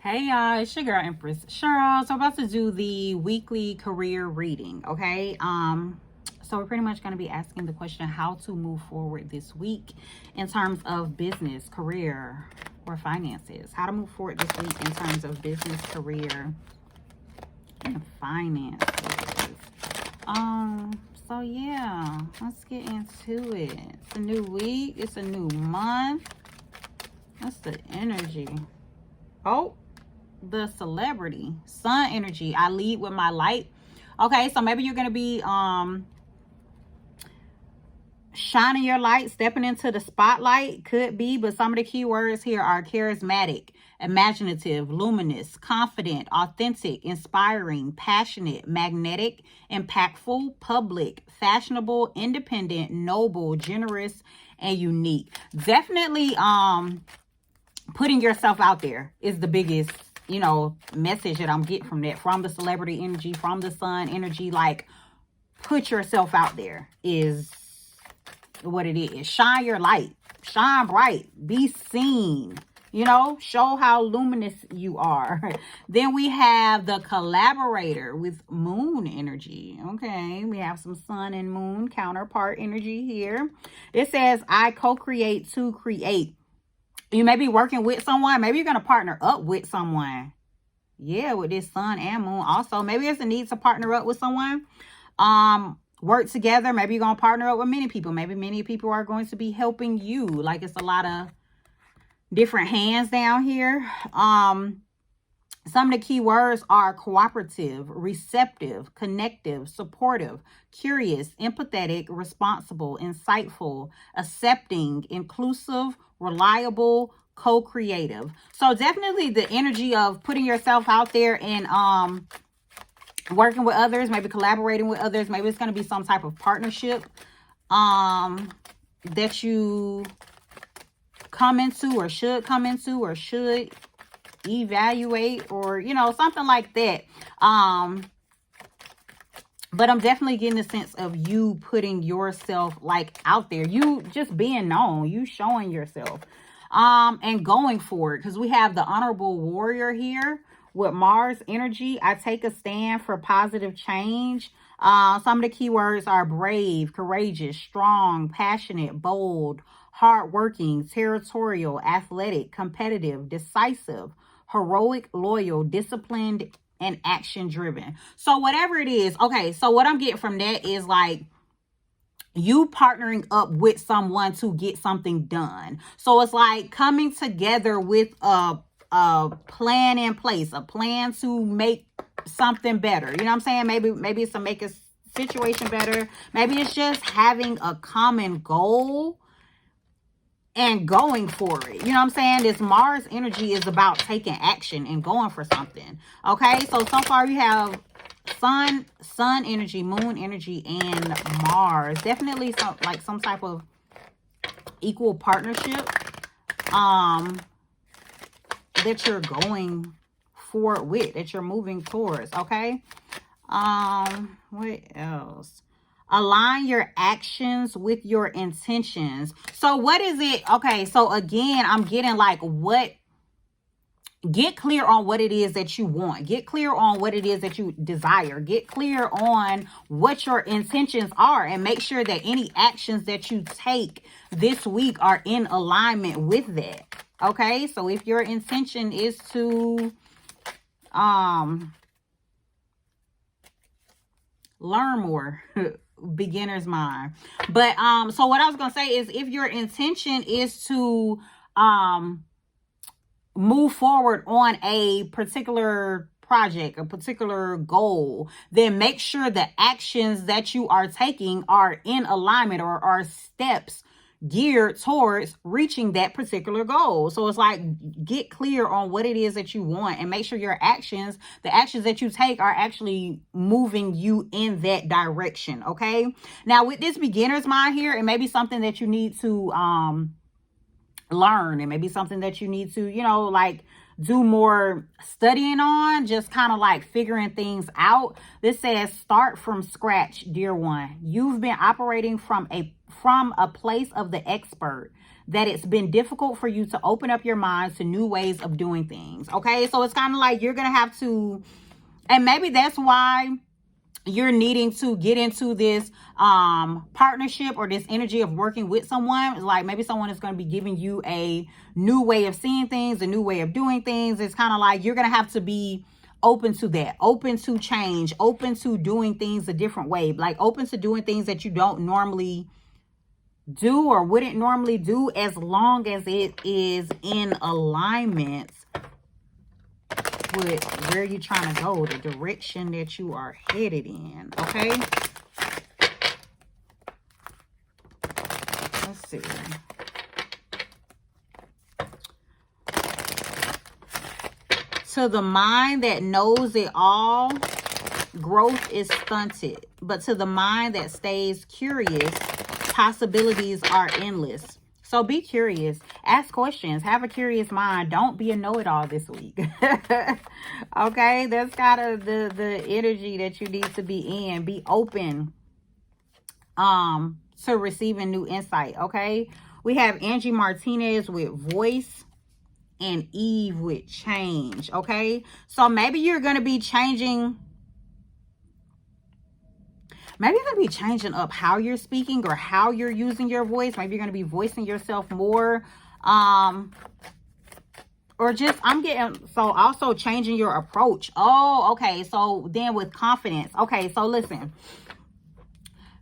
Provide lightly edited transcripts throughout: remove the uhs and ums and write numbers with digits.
Hey y'all, it's your girl Empress Cheryl. So I'm about to do the weekly career reading, okay? So we're pretty much going to be asking the question how to move forward this week in terms of business, career, or finances. How to move forward this week in terms of business, career, and finances. So yeah, let's get into it. It's a new week, it's a new month. That's the energy. Oh, the celebrity sun energy. I lead with my light. Okay, so maybe you're gonna be shining your light, stepping into the spotlight. Could be, but some of the key words here are charismatic, imaginative, luminous, confident, authentic, inspiring, passionate, magnetic, impactful, public, fashionable, independent, noble, generous, and unique. Definitely putting yourself out there is the biggest, message that I'm getting from that, from the celebrity energy, from the sun energy. Like, put yourself out there is what it is. Shine your light, shine bright, be seen, show how luminous you are. Then we have the collaborator with moon energy. Okay, we have some sun and moon counterpart energy here. It says, I co-create to create. You may be working with someone. Maybe you're going to partner up with someone. Yeah, with this sun and moon. Also, maybe there's a need to partner up with someone. Work together. Maybe you're going to partner up with many people. Maybe many people are going to be helping you. Like, it's a lot of different hands down here. Some of the key words are cooperative, receptive, connective, supportive, curious, empathetic, responsible, insightful, accepting, inclusive, reliable, co-creative. So definitely the energy of putting yourself out there and working with others, maybe collaborating with others. Maybe it's going to be some type of partnership that you come into or should evaluate, or something like that. But I'm definitely getting a sense of you putting yourself like out there, you just being known, you showing yourself, and going forward, because we have the honorable warrior here with Mars energy. I take a stand for positive change. Some of the keywords are brave, courageous, strong, passionate, bold, hardworking, territorial, athletic, competitive, decisive, heroic, loyal, disciplined, and action driven. So whatever it is, okay, so what I'm getting from that is like you partnering up with someone to get something done. So it's like coming together with a plan in place, a plan to make something better. You know what I'm saying? Maybe it's to make a situation better. Maybe it's just having a common goal and going for it. You know what I'm saying? This Mars energy is about taking action and going for something. Okay, so far you have sun energy, moon energy, and Mars. Definitely some type of equal partnership that you're going forward with, that you're moving towards. Okay, what else? Align your actions with your intentions. So what is it? Okay, so again, I'm getting like get clear on what it is that you want. Get clear on what it is that you desire. Get clear on what your intentions are, and make sure that any actions that you take this week are in alignment with that. Okay, so if your intention is to learn more, beginner's mind. But so what I was gonna say is, if your intention is to move forward on a particular project, a particular goal, then make sure the actions that you are taking are in alignment, or are steps geared towards reaching that particular goal. So it's like, get clear on what it is that you want, and make sure your actions, the actions that you take, are actually moving you in that direction. Okay, now with this beginner's mind here, it may be something that you need to learn. It may be something that you need to like do more studying on, just kind of like figuring things out. This says, start from scratch, dear one. You've been operating from a place of the expert. that it's been difficult for you to open up your mind to new ways of doing things. Okay, so it's kind of like you're gonna have to, and maybe that's why you're needing to get into this partnership or this energy of working with someone. Like maybe someone is going to be giving you a new way of seeing things, a new way of doing things. It's kind of like you're going to have to be open to that, open to change, open to doing things a different way, like open to doing things that you don't normally do or wouldn't normally do, as long as it is in alignment with where you're trying to go, the direction that you are headed in. Okay, let's see. To the mind that knows it all, growth is stunted. But to the mind that stays curious, possibilities are endless. So be curious. Ask questions. Have a curious mind. Don't be a know-it-all this week. Okay? That's kind of the energy that you need to be in. Be open to receiving new insight. Okay? We have Angie Martinez with voice and Eve with change. Okay? So maybe you're going to be changing. Maybe you're going to be changing up how you're speaking or how you're using your voice. Maybe you're going to be voicing yourself more. Or just, I'm getting, so also changing your approach. Oh, okay. So then with confidence. Okay, so listen.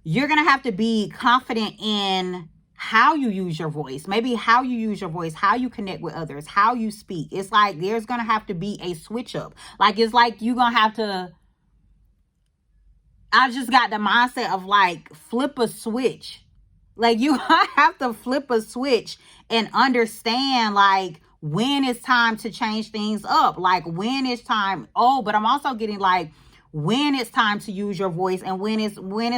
You're going to have to be confident in how you use your voice. Maybe how you use your voice, how you connect with others, how you speak. It's like there's going to have to be a switch up. Like it's like you're going to have to, I just got the mindset of like flip a switch. Like you have to flip a switch and understand like when it's time to change things up. Like when it's time. Oh, but I'm also getting like when it's time to use your voice and when it's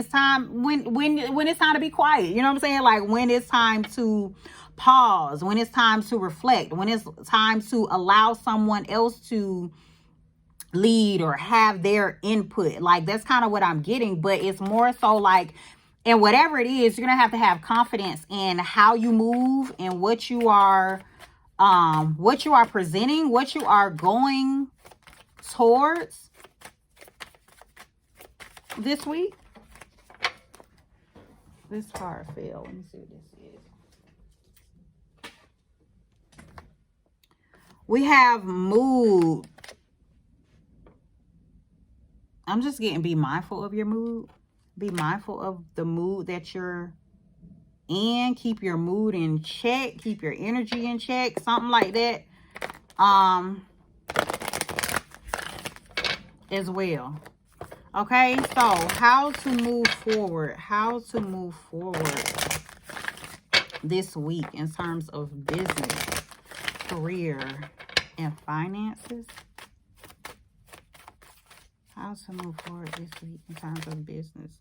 time when it's time to be quiet. You know what I'm saying? Like when it's time to pause, when it's time to reflect, when it's time to allow someone else to lead or have their input. Like that's kind of what I'm getting, but it's more so like, and whatever it is, you're gonna have to have confidence in how you move and what you are presenting, what you are going towards this week. This card fell. Let me see what this is. We have mood. I'm just getting, be mindful of your mood. Be mindful of the mood that you're in. Keep your mood in check. Keep your energy in check. Something like that. As well. Okay, so how to move forward. How to move forward this week in terms of business, career, and finances. How to move forward this week in terms of business.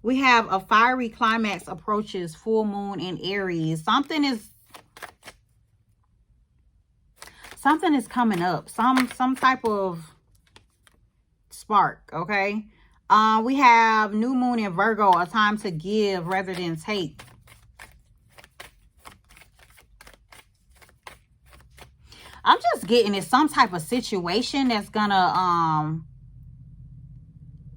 We have a fiery climax approaches full moon in Aries. Something is coming up. Some type of spark, okay? We have new moon in Virgo, a time to give rather than take. I'm just getting it, some type of situation that's gonna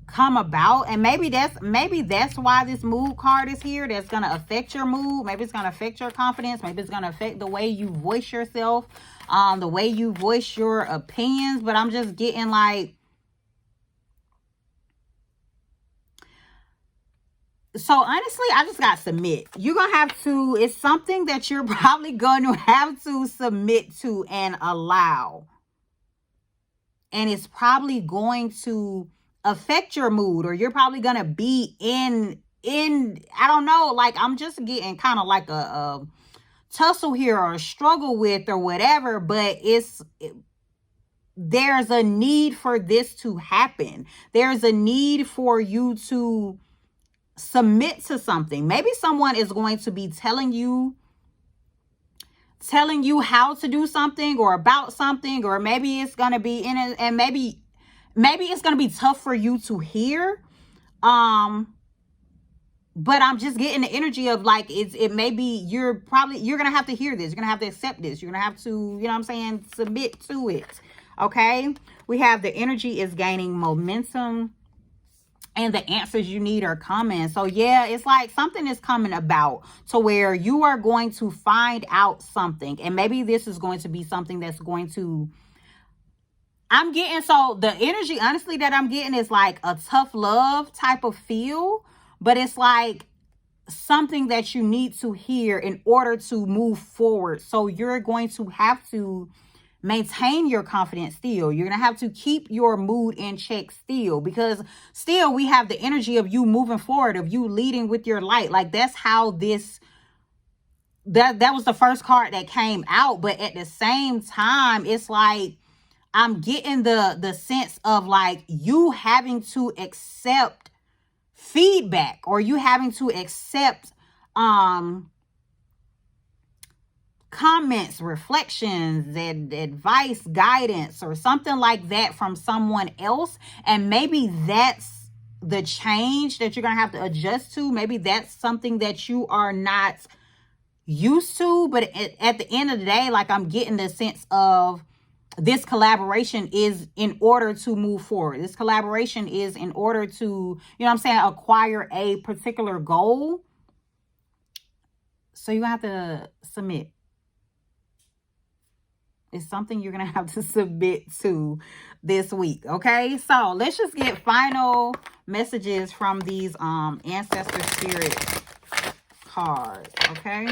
come about, and maybe that's why this mood card is here. That's gonna affect your mood. Maybe it's gonna affect your confidence. Maybe it's gonna affect the way you voice yourself, the way you voice your opinions. But I'm just getting like, so honestly, I just got submit. You're gonna have to, it's something that you're probably going to have to submit to and allow, and it's probably going to affect your mood, or you're probably gonna be in I don't know, like I'm just getting kind of like a tussle here or a struggle with or whatever, but there's a need for this to happen. There's a need for you to submit to something. Maybe someone is going to be telling you how to do something or about something, or maybe it's going to be in it, and maybe it's going to be tough for you to hear. but I'm just getting the energy of like, it may be, you're gonna have to hear this, you're gonna have to accept this, you're gonna have to, you know what I'm saying, submit to it. Okay, we have the energy is gaining momentum, and the answers you need are coming. So yeah, it's like something is coming about to where you are going to find out something, and maybe this is going to be something that's going to, I'm getting, so the energy honestly that I'm getting is like a tough love type of feel, but it's like something that you need to hear in order to move forward. So you're going to have to maintain your confidence still. You're going to have to keep your mood in check still, because still we have the energy of you moving forward, of you leading with your light. Like that's how this, that was the first card that came out. But at the same time, it's like I'm getting the sense of like you having to accept feedback, or you having to accept comments, reflections, and advice, guidance, or something like that from someone else. And maybe that's the change that you're gonna have to adjust to. Maybe that's something that you are not used to. But at the end of the day, like I'm getting the sense of this collaboration is in order to move forward. This collaboration is in order to, you know what I'm saying, acquire a particular goal. So you have to submit. It's something you're going to have to submit to this week. Okay. So let's just get final messages from these ancestor spirit cards. Okay.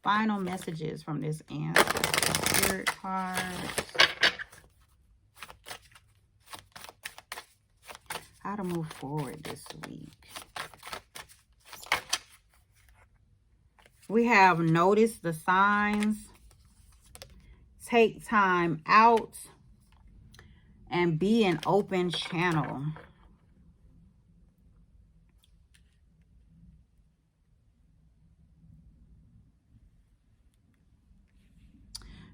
Final messages from this ancestor spirit card. How to move forward this week. We have noticed the signs, take time out, and be an open channel.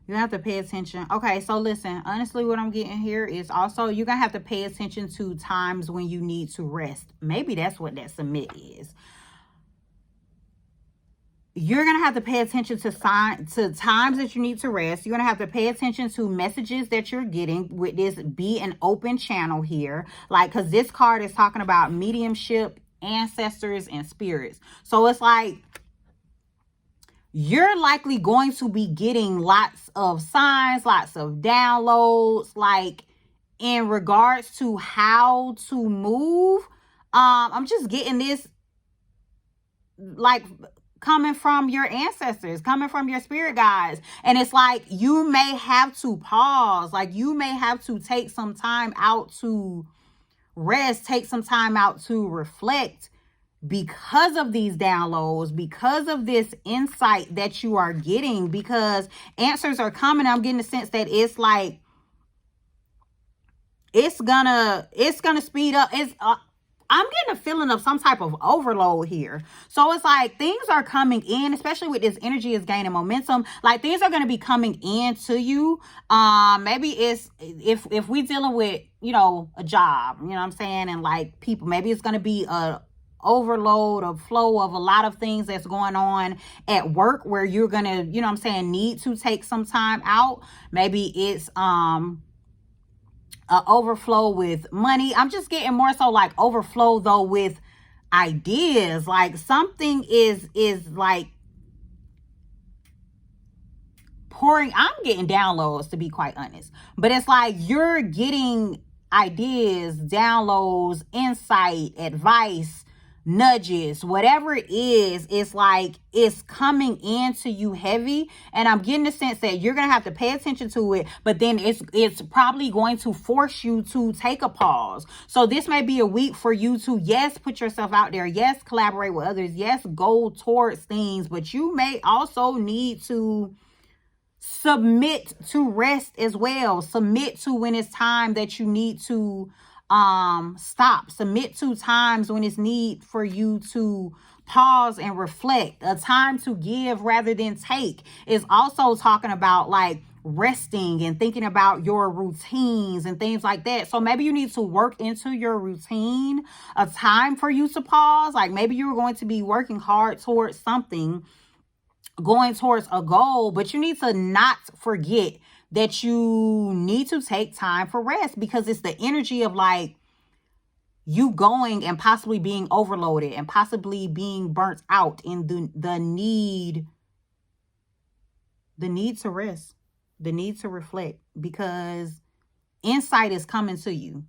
You have to pay attention. Okay, so listen, honestly, what I'm getting here is also you're going to have to pay attention to times when you need to rest. Maybe that's what that submit is. You're going to have to pay attention to times that you need to rest. You're going to have to pay attention to messages that you're getting with this be an open channel here. Like, because this card is talking about mediumship, ancestors, and spirits. So it's like, you're likely going to be getting lots of signs, lots of downloads, like in regards to how to move. I'm just getting this like coming from your ancestors, coming from your spirit guides. And it's like you may have to pause, like you may have to take some time out to rest, take some time out to reflect, because of these downloads, because of this insight that you are getting, because answers are coming. I'm getting the sense that it's like it's gonna speed up. I'm getting a feeling of some type of overload here. So it's like things are coming in, especially with this energy is gaining momentum. Like things are going to be coming in to you. Maybe it's if we dealing with, you know, a job, you know what I'm saying, and like people, maybe it's going to be a overload of flow of a lot of things that's going on at work where you're gonna, you know what I'm saying, need to take some time out. Maybe it's an overflow with money. I'm just getting more so like overflow though with ideas. Like something is like pouring. I'm getting downloads, to be quite honest, but it's like you're getting ideas, downloads, insight, advice, nudges, whatever it is. It's like it's coming into you heavy, and I'm getting the sense that you're gonna have to pay attention to it, but then it's probably going to force you to take a pause. So this may be a week for you to, yes, put yourself out there, yes, collaborate with others, yes, go towards things, but you may also need to submit to rest as well. Submit to when it's time that you need to stop. Submit to times when it's need for you to pause and reflect. A time to give rather than take is also talking about like resting and thinking about your routines and things like that. So maybe you need to work into your routine a time for you to pause. Like maybe you're going to be working hard towards something, going towards a goal, but you need to not forget that you need to take time for rest, because it's the energy of like you going and possibly being overloaded and possibly being burnt out in the need to rest, the need to reflect, because insight is coming to you.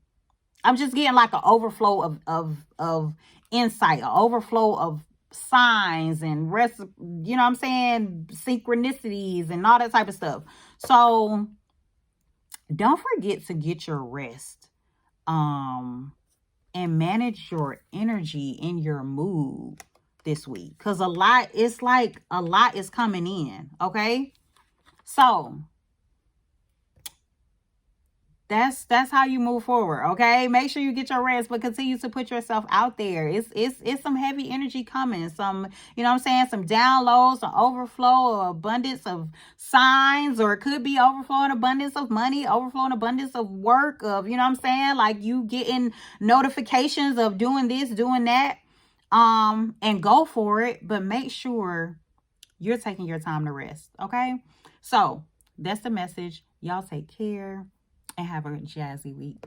I'm just getting like an overflow of insight, an overflow of signs and rest, you know what I'm saying, synchronicities and all that type of stuff. So don't forget to get your rest. And manage your energy and your mood this week, because a lot is coming in. Okay, so that's how you move forward. Okay, make sure you get your rest, but continue to put yourself out there. It's some heavy energy coming, some, you know what I'm saying, some downloads, some overflow or abundance of signs, or it could be overflow and abundance of money, overflow and abundance of work, of, you know what I'm saying, like you getting notifications of doing this, doing that, and go for it, but make sure you're taking your time to rest. Okay, so that's the message. Y'all take care and have a jazzy week.